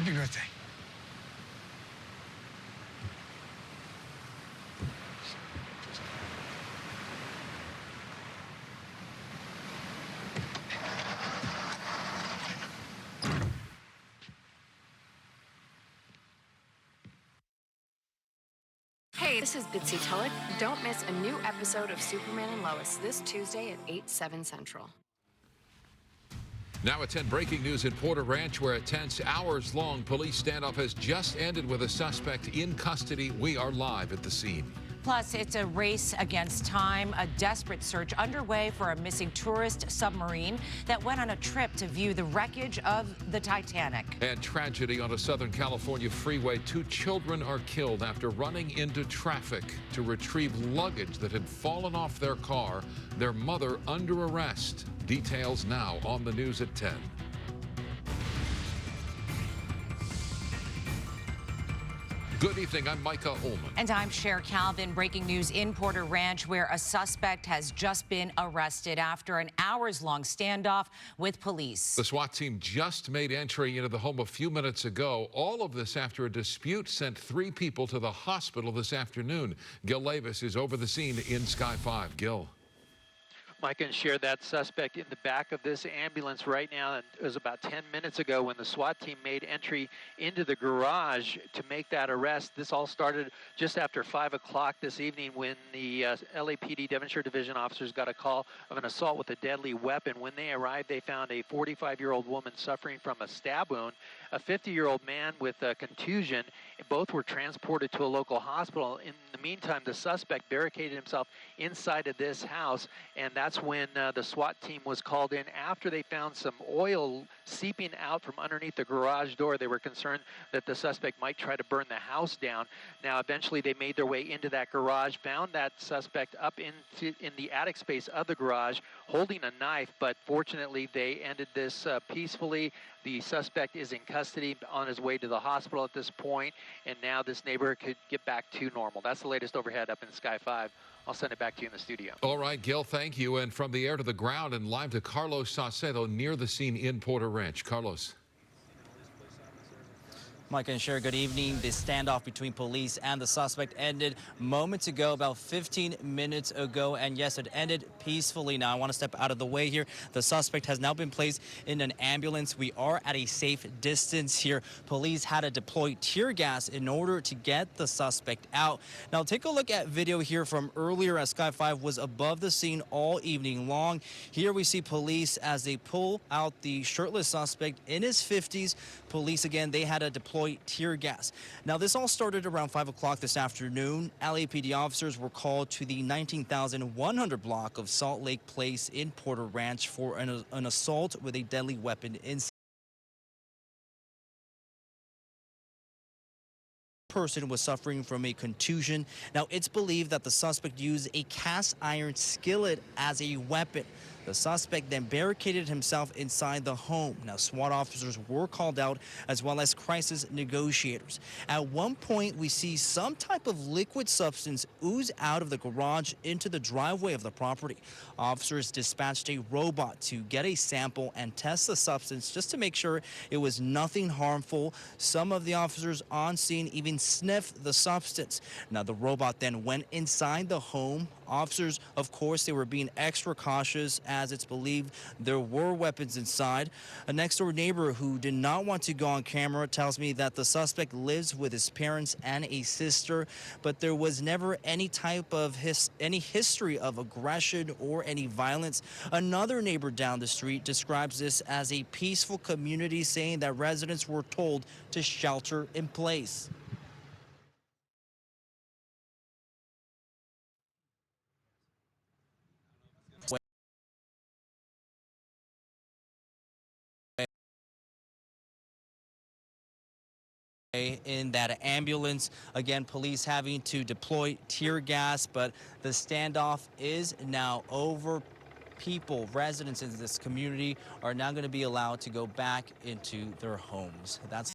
Happy birthday. Hey, this is Bitsy Tulloch. Don't miss a new episode of Superman and Lois this Tuesday at 8/7 Central. Now at 10, breaking news in Porter Ranch, where a tense, hours-long police standoff has just ended with a suspect in custody. We are live at the scene. Plus, it's a race against time, a desperate search underway for a missing tourist submarine that went on a trip to view the wreckage of the Titanic. And tragedy on a Southern California freeway. 2 children are killed after running into traffic to retrieve luggage that had fallen off their car. Their mother under arrest. Details now on the news at 10. Good evening, I'm Micah Ullman. And I'm Cher Calvin. Breaking news in Porter Ranch, where a suspect has just been arrested after an hours-long standoff with police. The SWAT team just made entry into the home a few minutes ago. All of this after a dispute sent 3 people to the hospital this afternoon. Gil Levis is over the scene in Sky 5. Gil. Mike can share that suspect in the back of this ambulance right now. And it was about 10 minutes ago when the SWAT team made entry into the garage to make that arrest. This all started just after 5 o'clock this evening when the LAPD Devonshire Division officers got a call of an assault with a deadly weapon. When they arrived, they found a 45-year-old woman suffering from a stab wound, a 50-year-old man with a contusion. Both were transported to a local hospital. In the meantime, the suspect barricaded himself inside of this house, and that's when the SWAT team was called in after they found some oil seeping out from underneath the garage door. They were concerned that the suspect might try to burn the house down. Now, eventually, they made their way into that garage, found that suspect up in the attic space of the garage, holding a knife, but fortunately, they ended this peacefully. The suspect is in custody on his way to the hospital at this point, and now this neighborhood could get back to normal. That's the latest overhead up in Sky 5. I'll send it back to you in the studio. All right, Gil, thank you. And from the air to the ground and live to Carlos Saucedo near the scene in Porter Ranch. Carlos. Mike and Cher, good evening. The standoff between police and the suspect ended moments ago, about 15 minutes ago. And yes, it ended peacefully. Now, I want to step out of the way here. The suspect has now been placed in an ambulance. We are at a safe distance here. Police had to deploy tear gas in order to get the suspect out. Now, take a look at video here from earlier as Sky 5 was above the scene all evening long. Here we see police as they pull out the shirtless suspect in his 50s. Police, again, they had to deploy tear gas. Now, this all started around 5 o'clock this afternoon. LAPD officers were called to the 19,100 block of Salt Lake Place in Porter Ranch for an assault with a deadly weapon inside. Person was suffering from a contusion. Now, it's believed that the suspect used a cast iron skillet as a weapon. The suspect then barricaded himself inside the home. Now, SWAT officers were called out, as well as crisis negotiators. At one point, we see some type of liquid substance ooze out of the garage into the driveway of the property. Officers dispatched a robot to get a sample and test the substance just to make sure it was nothing harmful. Some of the officers on scene even sniffed the substance. Now, the robot then went inside the home. Officers, of course, they were being extra cautious as it's believed there were weapons inside. A next-door neighbor who did not want to go on camera tells me that the suspect lives with his parents and a sister, but there was never any type of any history of aggression or any violence. Another neighbor down the street describes this as a peaceful community, saying that residents were told to shelter in place. In that ambulance, again, police having to deploy tear gas, but the standoff is now over. People, residents in this community, are now going to be allowed to go back into their homes. That's